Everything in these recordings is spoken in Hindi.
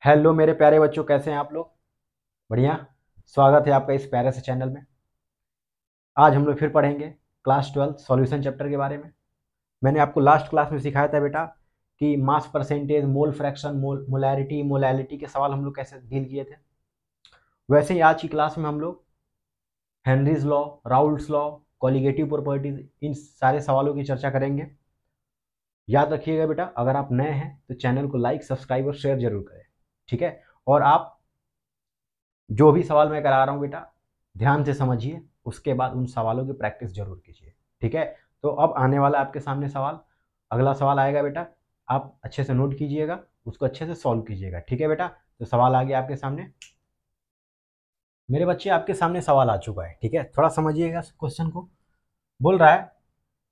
हेलो मेरे प्यारे बच्चों, कैसे हैं आप लोग। बढ़िया। स्वागत है आपका इस प्यारे से चैनल में। आज हम लोग फिर पढ़ेंगे क्लास 12 सॉल्यूशन चैप्टर के बारे में। मैंने आपको लास्ट क्लास में सिखाया था बेटा कि mass percentage, mole fraction, molarity, molality के सवाल हम लोग कैसे डील किए थे। वैसे ही आज की क्लास में हम लोग Henry's law, Raoult's law, colligative properties, इन सारे सवालों की चर्चा करेंगे। याद रखिएगा बेटा, अगर आप नए हैं तो चैनल को लाइक, सब्सक्राइब और शेयर जरूर करें। ठीक है। और आप जो भी सवाल मैं करा रहा हूँ बेटा, ध्यान से समझिए, उसके बाद उन सवालों की प्रैक्टिस जरूर कीजिए। ठीक है। तो अब आने वाला आपके सामने सवाल, अगला सवाल आएगा बेटा, आप अच्छे से नोट कीजिएगा, उसको अच्छे से सॉल्व कीजिएगा। ठीक है बेटा। तो सवाल आ गया आपके सामने। मेरे बच्चे, आपके सामने सवाल आ चुका है। ठीक है, थोड़ा समझिएगा क्वेश्चन को। बोल रहा है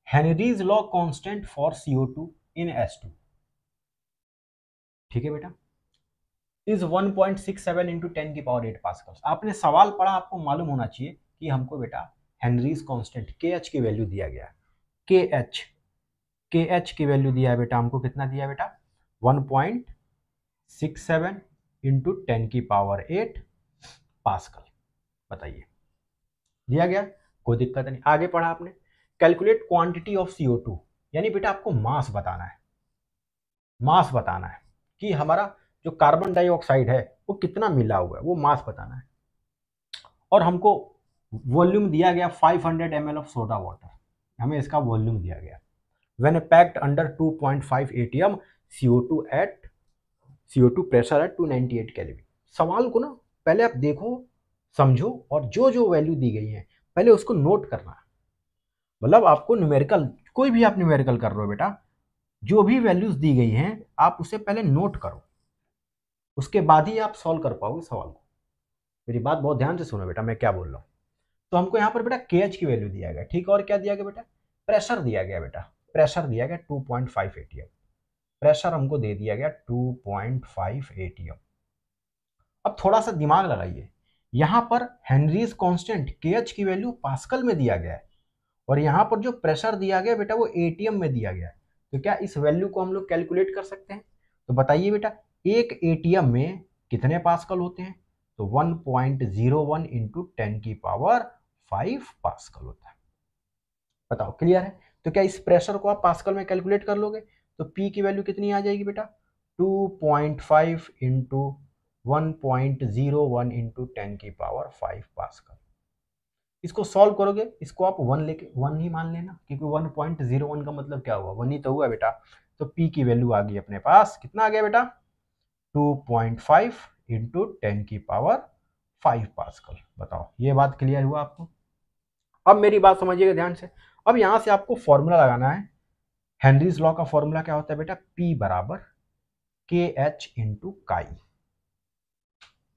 Henry's law constant for CO2 in S2। ठीक है बेटा। इज 1.67 इंटू 10 की पावर 8 पास्कल। आपने सवाल पढ़ा, आपको मालूम होना चाहिए कि हमको बेटा हेनरीज कांस्टेंट KH की वैल्यू दिया गया है। KH की वैल्यू दिया है बेटा, हमको कितना दिया है बेटा, 1.67 इंटू 10 की पावर 8 पास्कल। बताइए, दिया गया, कोई दिक्कत नहीं। आगे पढ़ा आपने, कैलकुलेट क्वांटिटी ऑफ CO2, यानी बेटा आपको मास बताना है। मास बताना है कि हमारा जो कार्बन डाइऑक्साइड है वो कितना मिला हुआ है, वो मास बताना है। और हमको वॉल्यूम दिया गया 500 ml ऑफ सोडा वाटर, हमें इसका वॉल्यूम दिया गया। When packed under 2.5 atm CO2 at CO2 pressure at 298 kelvin. सवाल को ना पहले आप देखो, समझो, और जो जो वैल्यू दी गई है पहले उसको नोट करना है। मतलब आपको न्यूमेरिकल, कोई भी आप न्यूमेरिकल कर रहे हो बेटा, जो भी वैल्यूज दी गई हैं आप उसे पहले नोट करो, उसके बाद ही आप सॉल्व कर पाओगे सवाल को। मेरी बात बहुत ध्यान से सुनो बेटा, मैं क्या बोल रहा हूँ। तो हमको यहाँ पर बेटा KH की वैल्यू दिया गया। ठीक है, और क्या दिया गया बेटा, प्रेशर दिया गया बेटा, प्रेशर दिया गया 2.5 atm। प्रेशर हमको दे दिया गया 2.5 atm। अब थोड़ा सा दिमाग लगाइए, यहाँ पर हेनरीज कांस्टेंट KH की वैल्यू पास्कल में दिया गया है, और यहाँ पर जो प्रेशर दिया गया बेटा वो ATM में दिया गया है। तो क्या इस वैल्यू को हम लोग कैलकुलेट कर सकते हैं? तो बताइए बेटा, एक ATM में कितने पास्कल होते हैं? तो 1.01 इंटू 10 की पावर 5 पास्कल होता है। बताओ, क्लियर है? तो क्या इस प्रेशर को आप पास्कल में कैलकुलेट कर लोगे? तो P की वैल्यू कितनी आ जाएगी बेटा, 2.5 इंटू 1.01 इंटू 10 की पावर 5 पास्कल। इसको सॉल्व करोगे, इसको आप 1 लेके 1 ही मान लेना, क्योंकि 1.01 का मतलब क्या हुआ, 1 ही तो हुआ बेटा। तो P की वैल्यू आ गई अपने पास, कितना आ गया बेटा, 2.5 इंटू 10 की पावर 5 पास्कल। बताओ, ये बात क्लियर हुआ आपको? अब मेरी बात समझिएगा ध्यान से। अब यहां से आपको फॉर्मूला लगाना है। हेनरीज लॉ का फॉर्मूला क्या होता है बेटा, P बराबर KH इंटू काई।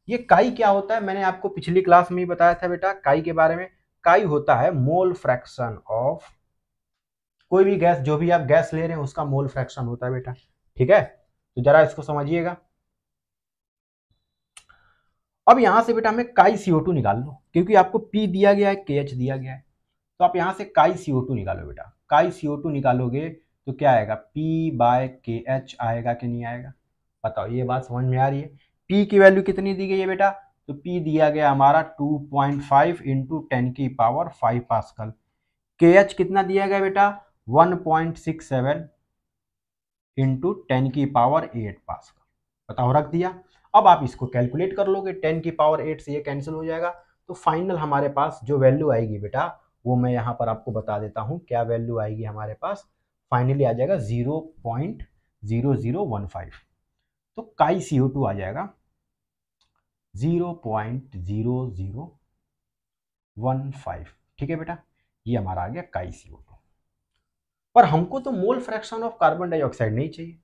ये काई क्या होता है, मैंने आपको पिछली क्लास में ही बताया था बेटा काई के बारे में। काई होता है मोल फ्रैक्शन ऑफ कोई भी गैस, जो भी आप गैस ले रहे हैं उसका मोल फ्रैक्शन होता है बेटा। ठीक है, तो जरा इसको समझिएगा। अब यहां से बेटा हमें काई CO2 निकाल लो, क्योंकि आपको P दिया गया है, KH दिया गया है। तो आप यहां से काई CO2 निकालो बेटा। काई CO2 निकालोगे तो क्या आएगा, P बाय KH आएगा कि नहीं आएगा? बताओ, ये बात समझ में आ रही है? P की वैल्यू कितनी दी गई है बेटा, तो P दिया गया हमारा 2.5 इंटू 10 की पावर 5 पास्कल। KH कितना दिया गया बेटा, 1.67 इंटू 10 की पावर 8 पास्कल। बताओ, रख दिया। अब आप इसको कैलकुलेट कर लोगे, 10 की पावर 8 से ये कैंसिल हो जाएगा। तो फाइनल हमारे पास जो वैल्यू आएगी बेटा, वो मैं यहाँ पर आपको बता देता हूँ क्या वैल्यू आएगी हमारे पास। फाइनली आ जाएगा 0.0015। तो काई CO2 आ जाएगा 0.0015। ठीक है बेटा, ये हमारा आ गया काई CO2। पर हमको तो mole fraction of carbon dioxide नहीं चाहिए।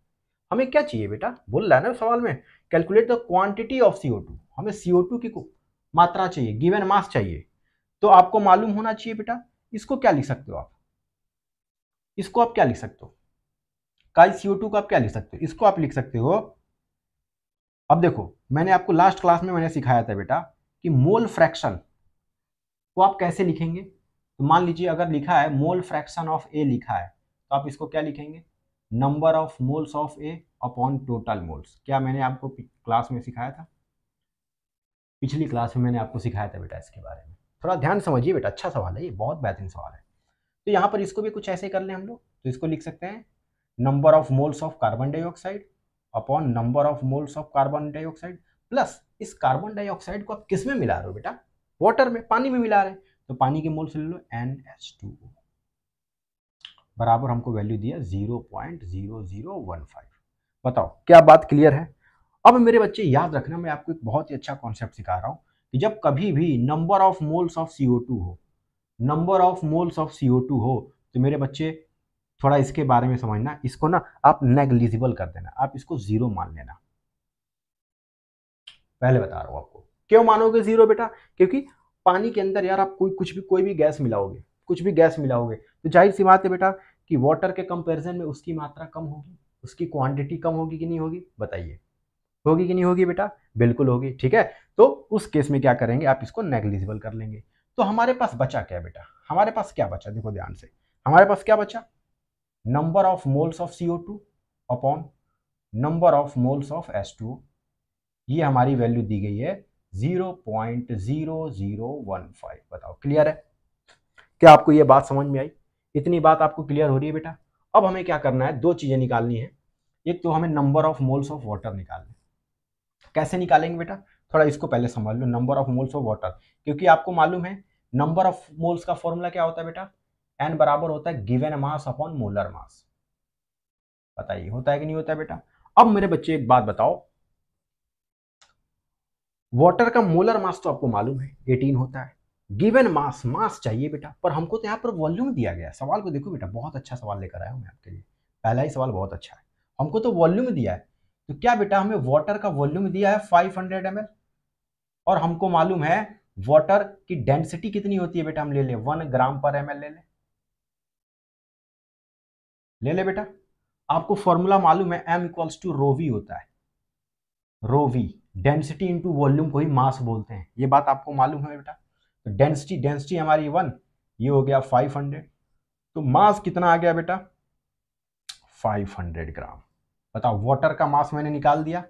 हमें क्या चाहिए बेटा, बोल रहा है ना सवाल में, calculate the quantity of CO2। हमें CO2 की मात्रा चाहिए, गिवन मास चाहिए। तो आपको मालूम होना चाहिए बेटा, इसको क्या लिख सकते हो आप, इसको आप क्या लिख सकते हो, काई CO2 को आप क्या लिख सकते हो, इसको आप लिख सकते हो। अब देखो, मैंने आपको लास्ट क्लास में मैंने सिखाया था बेटा कि मोल फ्रैक्शन को आप कैसे लिखेंगे। तो मान लीजिए अगर लिखा है मोल फ्रैक्शन ऑफ A लिखा है, तो आप इसको क्या लिखेंगे, number of moles of A upon total moles. क्या मैंने आपको क्लास में सिखाया था? पिछली क्लास में मैंने आपको सिखाया था बेटा इसके बारे में। थोड़ा ध्यान समझिए बेटा, अच्छा सवाल है ये, बहुत बेहतरीन सवाल है। तो यहाँ पर इसको भी कुछ ऐसे कर लें हम लोग, तो इसको लिख सकते हैं number of moles of carbon dioxide upon number of moles of carbon dioxide plus इस कार्बन डाइऑक्साइड को आप किस में मिला रहे हो बेटा? वाटर में, पानी में मिला रहे हैं, तो पानी के मोल्स ले लो NH2O बराबर हमको वैल्यू दिया 0.0015। बताओ क्या बात क्लियर है? अब मेरे बच्चे याद रखना, मैं आपको एक बहुत ही अच्छा कॉन्सेप्ट सिखा रहा हूं कि जब कभी भी number of moles of CO2 हो, number of moles of CO2 हो, तो मेरे बच्चे थोड़ा इसके बारे में समझना, इसको ना आप नेग्लिजिबल कर देना, आप इसको जीरो मान लेना। पहले बता रहा हूं आपको। क्यों मानोगे जीरो बेटा? क्योंकि पानी के अंदर यार आप कोई भी गैस मिलाओगे, कुछ भी गैस मिलाओगे, तो जाहिर सी बात है बेटा कि वाटर के कंपैरिजन में उसकी मात्रा कम होगी, उसकी क्वांटिटी कम होगी कि नहीं होगी? बताइए, होगी कि नहीं होगी बेटा? बिल्कुल होगी। ठीक है, तो उस केस में क्या करेंगे, आप इसको नेग्लिजिबल कर लेंगे। तो हमारे पास बचा क्या बेटा? हमारे पास क्या बचा? देखो ध्यान से, हमारे पास क्या बचा? Number of moles of CO2 upon number of moles of H2O। ये हमारी वैल्यू दी गई है 0.0015। बताओ क्लियर है? क्या आपको ये बात समझ में आई? इतनी बात आपको क्लियर हो रही है बेटा? अब हमें क्या करना है, दो चीजें निकालनी है। एक तो हमें number of moles of water निकालना है। कैसे निकालेंगे बेटा? थोड़ा इसको पहले समझ लो, number of moles of water, क्योंकि आपको मालूम है नंबर ऑफ मोल्स का फॉर्मूला क्या होता है बेटा? N बराबर होता है given mass upon molar mass. बताइए होता है कि नहीं होता है बेटा? अब मेरे बच्चे एक बात बताओ, वाटर का मोलर मास तो आपको मालूम है 18 होता है, गिवन मास, मास चाहिए बेटा, पर हमको तो यहाँ पर वॉल्यूम दिया गया है। सवाल को देखो बेटा, बहुत अच्छा सवाल लेकर आया हूँ मैं आपके लिए, पहला ही सवाल बहुत अच्छा है। हमको तो वॉल्यूम दिया है, तो क्या बेटा हमें वाटर का वॉल्यूम दिया है 500 ml, और हमको मालूम है वाटर की डेंसिटी कितनी होती है बेटा? हम ले ले 1 ग्राम पर ml, ले ले बेटा। आपको फॉर्मूला मालूम है M equals to rho V होता है, rho V, density into volume को ही मास बोलते हैं, ये बात आपको मालूम है बेटा। तो डेंसिटी हमारी 1, ये हो गया 500, तो मास कितना आ गया बेटा? 500 ग्राम। बताओ, वाटर का मास मैंने निकाल दिया,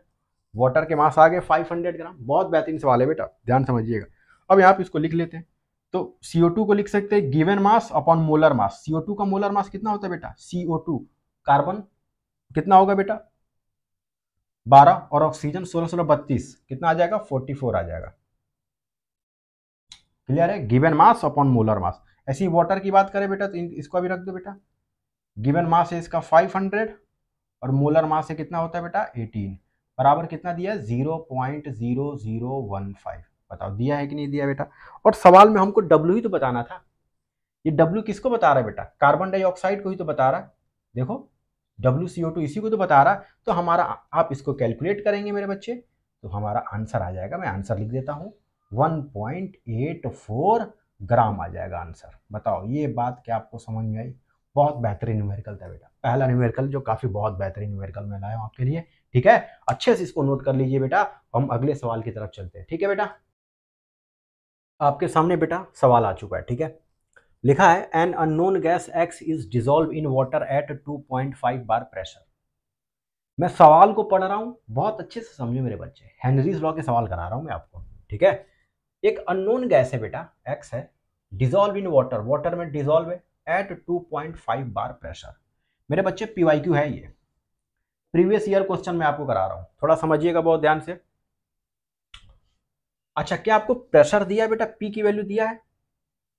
वाटर के मास आ गए 500 ग्राम। बहुत बेहतरीन सवाल है बेटा, ध्यान समझिएगा। अब यहाँ पे इसको लिख लेते हैं, तो CO2 को लिख सकते हैं गिवन मास अपॉन मोलर मास। CO2 का मोलर मास कितना होता है बेटा? CO2 कार्बन कितना होगा बेटा? 12, और ऑक्सीजन 16 16 32, कितना आ जाएगा? 44 आ जाएगा। क्लियर है? गिवन मास अपॉन मोलर मास। ऐसी वाटर की बात करें बेटा तो इसको भी रख दो बेटा, गिवन मास है इसका 500 और मोलर मास है कितना होता है बेटा? 18, बराबर कितना दिया? 0.0015। बताओ दिया है कि नहीं दिया बेटा? और सवाल में हमको W ही तो बताना था। ये W किसको बता रहा है बेटा? कार्बन डाइऑक्साइड को ही तो बता रहा है। देखो WCO2 इसी को तो बता रहा है। तो हमारा, आप इसको कैलकुलेट करेंगे मेरे बच्चे, तो हमारा आंसर आ जाएगा, मैं आंसर लिख देता हूं, 1.84 ग्राम आ जाएगा आंसर। बताओ ये बात क्या आपको समझ में आई? बहुत बेहतरीन न्यूमेरिकल था बेटा, पहला न्यूमेरिकल जो काफी बहुत बेहतरीन न्यूमेरिकल मैं लाया हूं आपके लिए। ठीक है, अच्छे से इसको नोट कर लीजिए बेटा, हम अगले सवाल की तरफ चलते हैं। ठीक है बेटा, आपके सामने बेटा सवाल आ चुका है। ठीक है, लिखा है an unknown gas X is dissolve in water at 2.5 bar pressure. मैं सवाल को पढ़ रहा हूं, बहुत अच्छे से समझो मेरे बच्चे, हेनरीज लॉ के सवाल करा रहा हूं मैं आपको। ठीक है, एक अननोन गैस है बेटा, X है, डिजोल्व इन वाटर, वाटर में डिजोल्व है एट 2.5 बार प्रेशर। मेरे बच्चे PYQ है ये, प्रीवियस ईयर क्वेश्चन मैं आपको करा रहा हूं, थोड़ा समझिएगा बहुत ध्यान से। अच्छा, क्या आपको प्रेशर दिया है बेटा? P की वैल्यू दिया है?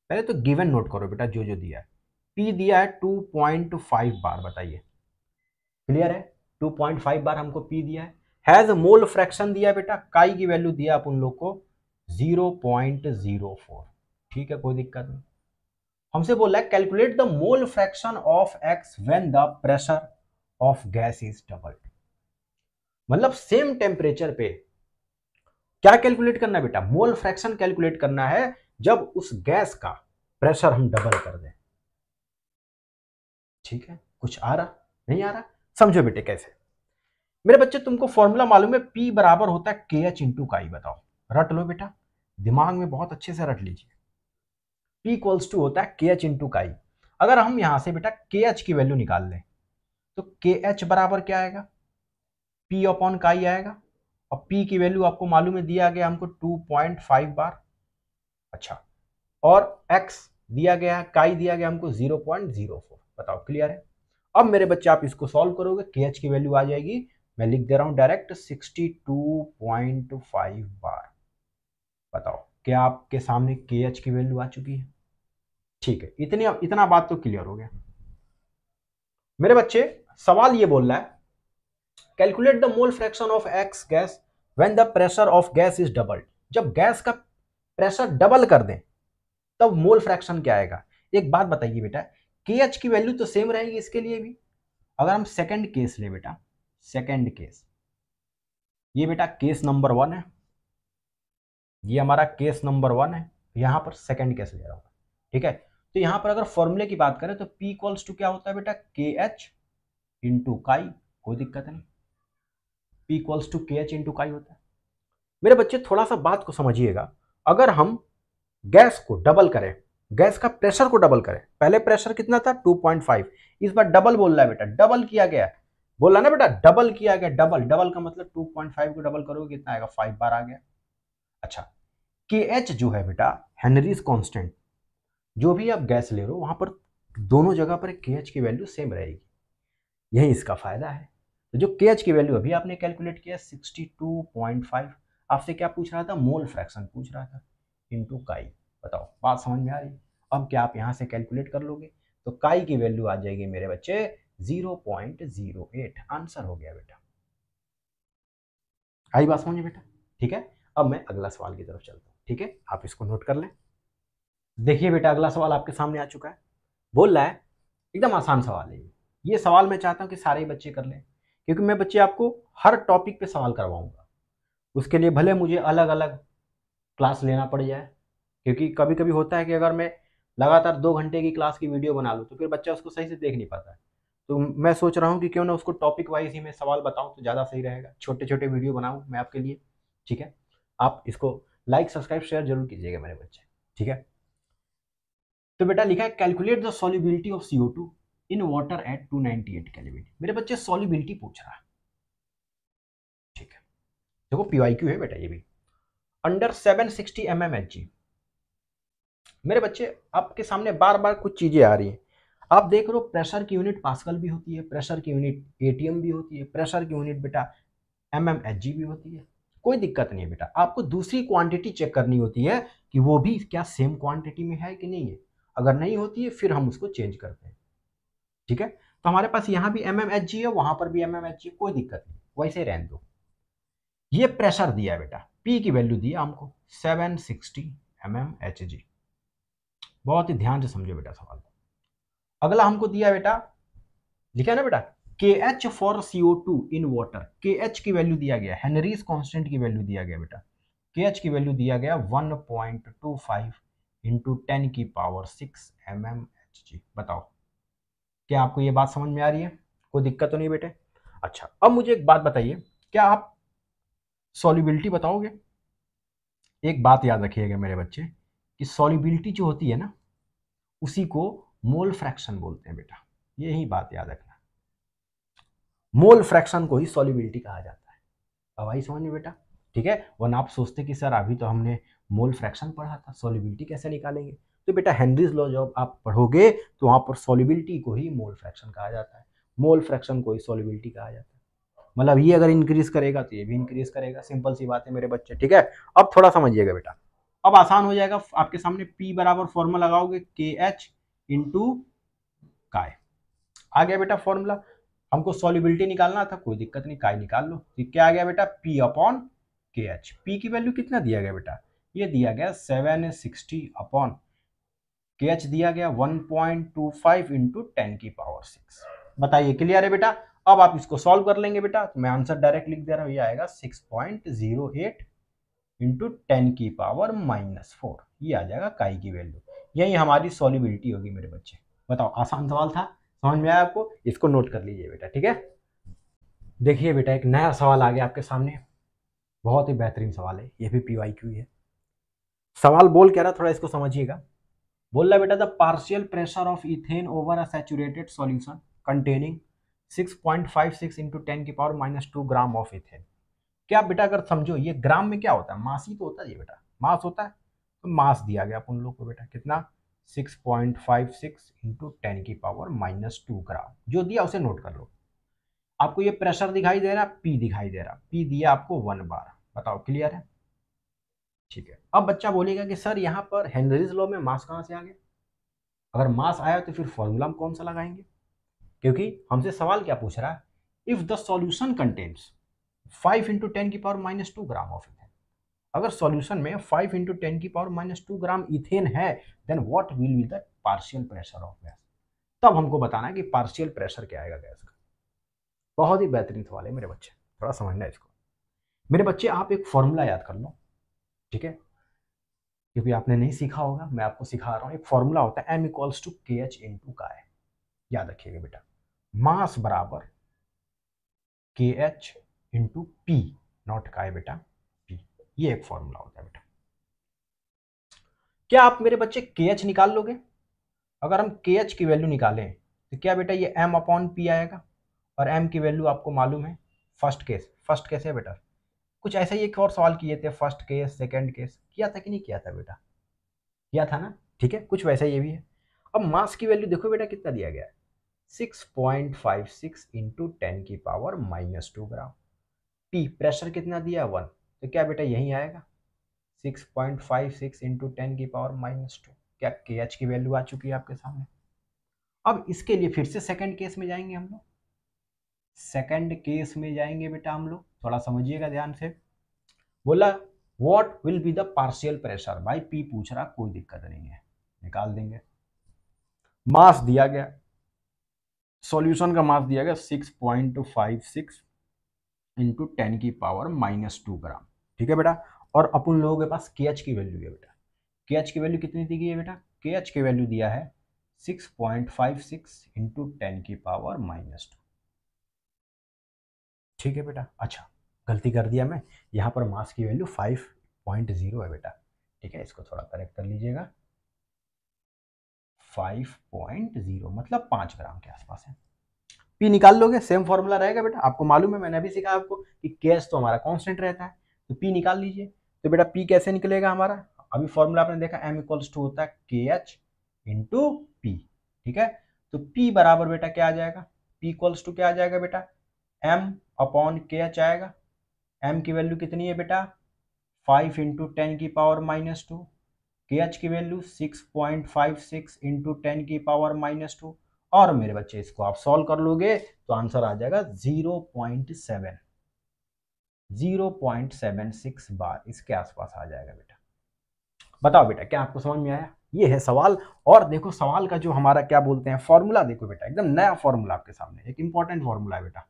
पहले तो गिवन नोट करो बेटा, जो जो दिया है। P दिया है 2.5 बार, बताइए क्लियर है? 2.5 बार हमको P दिया है। हैज मोल फ्रैक्शन दिया है बेटा, काई की वैल्यू दिया अपन लोग को 0.04। ठीक है, कोई दिक्कत नहीं। हमसे बोला है calculate the mole fraction of X when the pressure of gas is doubled. मतलब सेम टेम्परेचर पे क्या कैलकुलेट करना है बेटा? मोल फ्रैक्शन कैलकुलेट करना है जब उस गैस का प्रेशर हम डबल कर दें। ठीक है, कुछ आ रहा नहीं आ रहा? समझो बेटे कैसे। मेरे बच्चे तुमको फॉर्मूला मालूम है, P बराबर होता है KH इंटू काई। बताओ, रट लो बेटा, दिमाग में बहुत अच्छे से रट लीजिए। P इक्वल्स टू होता है KH इंटू काई। अगर हम यहां से बेटा KH की वैल्यू निकाल लें तो के एच बराबर क्या आएगा, पी अपॉन काई आएगा, और पी की वैल्यू आपको मालूम है दिया गया हमको 2.5 बार। अच्छा, और x दिया गया है, काई दिया गया हमको 0.04। बताओ क्लियर है। अब मेरे बच्चे आप इसको सॉल्व करोगे, के एच की वैल्यू आ जाएगी, मैं लिख दे रहा हूं डायरेक्ट 62.5 बार। बताओ क्या आपके सामने के एच की वैल्यू आ चुकी है। ठीक है, इतना बात तो क्लियर हो गया मेरे बच्चे। सवाल ये बोल रहा है calculate the mole fraction of x gas when the pressure of gas is doubled. जब गैस का प्रेशर डबल कर दें तब मोल फ्रैक्शन क्या आएगा। एक बात बताइए बेटा, के एच की वैल्यू तो सेम रहेगी इसके लिए भी। अगर हम सेकंड केस ले बेटा, सेकंड केस, ये बेटा केस नंबर 1 है, ये हमारा केस नंबर 1 है, यहां पर सेकंड केस ले रहा हूं, ठीक है। तो यहां पर अगर फॉर्मूले की बात करें तो P इक्वल्स टू क्या होता है बेटा, के एच इंटू काई, कोई दिक्कत नहीं, P इक्वल्स टू के एच इंटू काई होता है। मेरे बच्चे थोड़ा सा बात को समझिएगा, अगर हम गैस को डबल करें, गैस का प्रेशर को डबल करें, पहले प्रेशर कितना था 2.5, इस बार डबल बोल रहा है बेटा, डबल किया गया, बोला ना बेटा डबल किया गया, डबल डबल का मतलब 2.5 को डबल करोगे कितना आएगा, 5 बार आ गया। अच्छा, के एच जो है बेटा हेनरीज कांस्टेंट, जो भी आप गैस ले रहे हो वहां पर दोनों जगह पर के एच की वैल्यू सेम रहेगी, यही इसका फायदा है। तो जो के एच की वैल्यू अभी आपने कैलकुलेट किया 62.5, आपसे क्या पूछ रहा था, मोल फ्रैक्शन पूछ रहा था, इंटू काई। बताओ बात समझ में आ रही। अब क्या आप यहां से कैलकुलेट कर लोगे, तो काई की वैल्यू आ जाएगी मेरे बच्चे 0.08, आंसर हो गया बेटा। आई बात समझ बेटा, ठीक है। अब मैं अगला सवाल की तरफ चलता हूं, ठीक है, आप इसको नोट कर लें। देखिए बेटा अगला सवाल आपके सामने आ चुका है, बोल रहा है एकदम आसान सवाल है ये सवाल मैं चाहता हूं कि सारे बच्चे कर लें, क्योंकि मैं बच्चे आपको हर टॉपिक पे सवाल करवाऊंगा, उसके लिए भले मुझे अलग अलग क्लास लेना पड़ जाए, क्योंकि कभी कभी होता है कि अगर मैं लगातार 2 घंटे की क्लास की वीडियो बना लूँ तो फिर बच्चा उसको सही से देख नहीं पाता है। तो मैं सोच रहा हूँ कि क्यों ना उसको टॉपिक वाइज ही मैं सवाल बताऊँ तो ज़्यादा सही रहेगा, छोटे छोटे वीडियो बनाऊँ मैं आपके लिए, ठीक है। आप इसको लाइक सब्सक्राइब शेयर जरूर कीजिएगा मेरे बच्चे, ठीक है। तो बेटा लिखा है calculate the solubility of CO2 in water at 298 kelvin. मेरे बच्चे सॉल्युबिलिटी पूछ रहा है, ठीक है। देखो PYQ है बेटा ये भी, अंडर 760 mmHg। मेरे बच्चे आपके सामने बार बार कुछ चीजें आ रही हैं, आप देख रहे हो प्रेशर की यूनिट पास्कल भी होती है, प्रेशर की यूनिट ATM भी होती है, प्रेशर की यूनिट बेटा mmHg भी होती है, कोई दिक्कत नहीं है बेटा। आपको दूसरी क्वांटिटी चेक करनी होती है कि वो भी क्या सेम क्वांटिटी में है कि नहीं है, अगर नहीं होती है फिर हम उसको चेंज करते हैं, ठीक है। तो हमारे पास यहाँ भी mmHg है, वहां पर भी mmHg, कोई दिक्कत नहीं, वैसे रहने दो। ये प्रेशर दिया है बेटा, P की वैल्यू दी है हमको 760 mmHg, बहुत ही ध्यान से समझो बेटा सवाल। अगला हमको दिया बेटा, लिखा है ना बेटा के H for CO2 in water, के एच की वैल्यू दिया गया, हेनरीज कांस्टेंट की वैल्यू दिया गया बेटा, के एच की वैल्यू दिया गया 1.25 इंटू 10 की पावर 6 mmHg। बताओ क्या आपको ये बात समझ में आ रही है, कोई दिक्कत तो नहीं बेटे। अच्छा अब मुझे एक बात बताइए, क्या आप सॉल्युबिलिटी बताओगे। एक बात याद रखिएगा मेरे बच्चे कि सॉल्युबिलिटी जो होती है ना उसी को मोल फ्रैक्शन बोलते हैं बेटा, यही बात याद रखना, मोल फ्रैक्शन को ही सॉल्युबिलिटी कहा जाता है। अब आई समझ में बेटा, ठीक है। वरना आप सोचते कि सर अभी तो हमने मोल फ्रैक्शन पढ़ा था, सॉल्युबिलिटी कैसे निकालेंगे। तो बेटा हेनरीज लॉ जब आप पढ़ोगे तो वहां पर सॉल्युबिलिटी को ही मोल फ्रैक्शन कहा जाता है, मोल फ्रैक्शन को ही सॉल्युबिलिटी कहा जाता है। मतलब ये अगर इंक्रीज करेगा तो ये भी इंक्रीज करेगा, सिंपल सी बात है मेरे बच्चे, ठीक है। अब थोड़ा समझिएगा बेटा, अब आसान हो जाएगा, आपके सामने P बराबर फॉर्मूला लगाओगे के एच इंटू काय, आ गया बेटा फॉर्मूला। हमको सॉल्युबिलिटी निकालना था, कोई दिक्कत नहीं, काय निकाल लो। तो क्या आ गया बेटा, P अपॉन के एच। P की वैल्यू कितना दिया गया बेटा, ये दिया गया 760 अपॉन के एच दिया गया 1.25 इंटू 10 की पावर 6। बताइए क्लियर है बेटा। अब आप इसको सॉल्व कर लेंगे बेटा, तो मैं आंसर डायरेक्ट लिख दे रहा हूं, ये आएगा 6.08 इंटू 10 की पावर -4, ये आ जाएगा काई की वैल्यू। यही हमारी सॉल्युबिलिटी होगी मेरे बच्चे। बताओ आसान सवाल था, समझ में आया आपको, इसको नोट कर लीजिए बेटा, ठीक है। देखिए बेटा एक नया सवाल आ गया आपके सामने, बहुत ही बेहतरीन सवाल है, ये भी PYQ है। सवाल बोल क्या रहा थोड़ा इसको समझिएगा। बोल रहा बेटा the partial pressure of ethane over a saturated solution containing 6.56 into 10⁻⁻² gram of ethane. क्या बेटा अगर समझो ये ग्राम में क्या होता है, मास ही तो होता है ये बेटा, मास होता है। तो मास दिया गया अपन लोग को बेटा कितना 6.56 इंटू 10⁻⁻² ग्राम। जो दिया उसे नोट कर लो। आपको ये प्रेशर दिखाई दे रहा है, पी दिखाई दे रहा, पी दिया आपको 1 बार। बताओ क्लियर है? ठीक है। अब बच्चा बोलेगा कि सर यहाँ पर हेनरीज लॉ में मास कहाँ से आ गया? अगर मास आया तो फिर फॉर्मूला हम कौन सा लगाएंगे? क्योंकि हमसे सवाल क्या पूछ रहा है, if the solution contains 5 into 10⁻⁻² gram of ethane. अगर सॉल्यूशन में 5 इंटू 10⁻⁻² ग्राम इथेन है, then what will be the partial pressure of gas. तब हमको बताना है कि पार्शियल प्रेशर क्या आएगा गैस का। बहुत ही बेहतरीन सवाल है मेरे बच्चे, थोड़ा समझना है इसको। मेरे बच्चे आप एक फॉर्मूला याद कर लो, ठीक है, क्योंकि आपने नहीं सीखा होगा, मैं आपको सिखा रहा हूँ। एक फॉर्मूला होता है m = kh इंटू काय। याद रखिएगा बेटा, मास बराबर kh इंटू पी, नॉट काय बेटा, पी। ये एक फॉर्मूला होता है बेटा। क्या आप मेरे बच्चे kh निकाल लोगे? अगर हम kh की वैल्यू निकालें तो क्या बेटा ये m/p आएगा, और m की वैल्यू आपको मालूम है। फर्स्ट केस है बेटा। कुछ ऐसा ही एक और सवाल किए थे, फर्स्ट केस सेकंड केस, किया था कि नहीं किया था बेटा? किया था ना, ठीक है, कुछ वैसा ये भी है। अब मास की वैल्यू देखो बेटा कितना दिया गया है, 6.56 इंटू 10⁻⁻² ग्राम। पी प्रेशर कितना दिया, 1, तो क्या बेटा यही आएगा 6.56 इंटू 10⁻⁻²। क्या KH की वैल्यू आ चुकी है आपके सामने। अब इसके लिए फिर से सेकंड केस में जाएंगे हम लोग। सेकंड केस में जाएंगे बेटा हम लोग, थोड़ा समझिएगा ध्यान से। बोला what will be the partial pressure. भाई पी पूछ रहा, कोई दिक्कत नहीं है, निकाल देंगे। मास दिया गया, सॉल्यूशन का मास दिया गया 6.56 इंटू 10⁻⁻² ग्राम, ठीक है बेटा। और अपन लोगों के पास KH की वैल्यू है बेटा। KH की वैल्यू कितनी दी गई है बेटा? KH की वैल्यू दिया है 6.56 इंटू 10⁻⁻²। ठीक है बेटा। अच्छा, गलती कर दिया मैं, यहाँ पर मास की वैल्यू 5.0 है बेटा, ठीक है, इसको थोड़ा करेक्ट कर लीजिएगा। 5.0 मतलब 5 ग्राम के आसपास है। पी निकाल लोगे, सेम फॉर्मूला रहेगा बेटा, आपको मालूम है, मैंने अभी सिखाया आपको कि केएच तो हमारा कांस्टेंट रहता है, तो पी निकाल लीजिए। तो बेटा पी कैसे निकलेगा हमारा, अभी फॉर्मूला आपने देखा m = होता है KH इंटू पी, ठीक है। तो P बराबर बेटा क्या आ जाएगा, P = क्या आ जाएगा बेटा, m/KH आएगा। m की वैल्यू कितनी है बेटा 5 इंटू 10⁻⁻²। KH की वैल्यू 6.56 इंटू 10⁻⁻²। और मेरे बच्चे इसको आप सॉल्व कर लोगे तो आंसर आ जाएगा 0.76 बार, इसके आसपास आ जाएगा बेटा। बताओ बेटा क्या आपको समझ में आया? ये है सवाल। और देखो सवाल का जो हमारा क्या बोलते हैं फॉर्मूला, देखो बेटा एकदम नया फॉर्मूला आपके सामने, एक इंपॉर्टेंट फॉर्मूला है बेटा,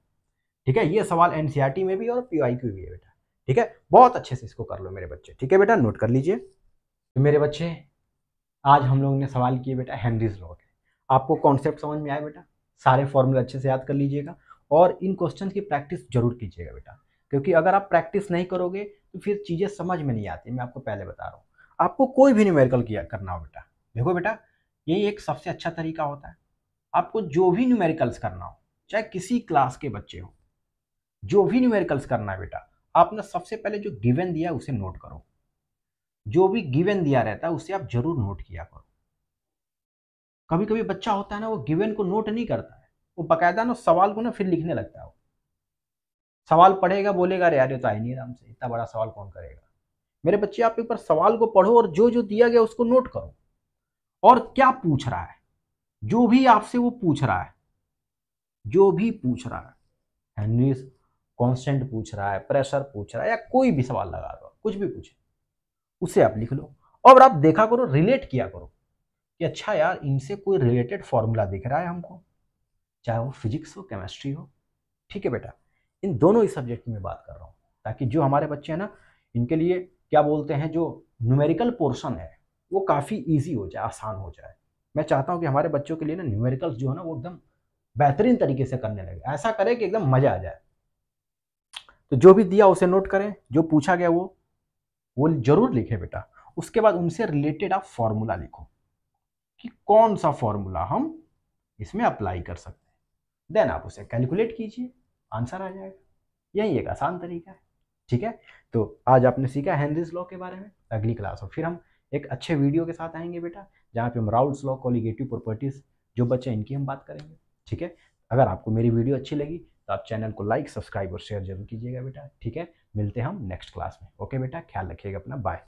ठीक है। ये सवाल एनसीईआरटी में भी और PYQ भी है बेटा, ठीक है। बहुत अच्छे से इसको कर लो मेरे बच्चे, ठीक है बेटा, नोट कर लीजिए। तो मेरे बच्चे आज हम लोगों ने सवाल किए बेटा हेनरीज लॉ के। आपको कॉन्सेप्ट समझ में आया बेटा, सारे फॉर्मूले अच्छे से याद कर लीजिएगा और इन क्वेश्चन की प्रैक्टिस जरूर कीजिएगा बेटा, क्योंकि अगर आप प्रैक्टिस नहीं करोगे तो फिर चीज़ें समझ में नहीं आती। मैं आपको पहले बता रहा हूँ, आपको कोई भी न्यूमेरिकल किया करना हो बेटा, देखो बेटा यही एक सबसे अच्छा तरीका होता है। आपको जो भी न्यूमेरिकल्स करना हो, चाहे किसी क्लास के बच्चे हो, जो भी न्यूमेरिकल्स करना है बेटा, आपने सबसे पहले जो गिवन दिया उसे नोट करो। जो भी गिवन दिया रहता है उसे आप जरूर नोट किया करो। कभी कभी बच्चा होता है ना, वो गिवन को नोट नहीं करता है, वो बकायदा ना सवाल को ना फिर लिखने लगता है। वो सवाल पढ़ेगा, बोलेगा अरे यार ये तो आई नहीं आराम से, इतना बड़ा सवाल कौन करेगा। मेरे बच्चे आप एक बार सवाल को पढ़ो और जो जो दिया गया उसको नोट करो, और क्या पूछ रहा है, जो भी आपसे वो पूछ रहा है, जो भी पूछ रहा है, हेनरीज कांस्टेंट पूछ रहा है, प्रेशर पूछ रहा है, या कोई भी सवाल लगा दो, कुछ भी पूछे उसे आप लिख लो। और आप देखा करो, रिलेट किया करो कि अच्छा यार इनसे कोई रिलेटेड फॉर्मूला दिख रहा है हमको, चाहे वो फिजिक्स हो केमिस्ट्री हो, ठीक है बेटा। इन दोनों ही सब्जेक्ट में बात कर रहा हूँ, ताकि जो हमारे बच्चे हैं ना, इनके लिए क्या बोलते हैं, जो न्यूमेरिकल पोर्शन है वो काफ़ी ईजी हो जाए, आसान हो जाए। मैं चाहता हूँ कि हमारे बच्चों के लिए ना न्यूमेरिकल्स जो है ना वो एकदम बेहतरीन तरीके से करने लगे, ऐसा करें कि एकदम मजा आ जाए। तो जो भी दिया उसे नोट करें, जो पूछा गया वो जरूर लिखे बेटा। उसके बाद उनसे रिलेटेड आप फॉर्मूला लिखो कि कौन सा फॉर्मूला हम इसमें अप्लाई कर सकते हैं। देन आप उसे कैलकुलेट कीजिए, आंसर आ जाएगा। यही एक आसान तरीका है। ठीक है, तो आज आपने सीखा हेनरीज लॉ के बारे में। अगली क्लास में फिर हम एक अच्छे वीडियो के साथ आएंगे बेटा, जहाँ पे हम राउल्स लॉ, कॉलिगेटिव प्रॉपर्टीज जो बचे इनकी हम बात करेंगे। ठीक है, अगर आपको मेरी वीडियो अच्छी लगी तो आप चैनल को लाइक, सब्सक्राइब और शेयर जरूर कीजिएगा बेटा। ठीक है, मिलते हैं हम नेक्स्ट क्लास में। ओके बेटा, ख्याल रखिएगा अपना, बाय।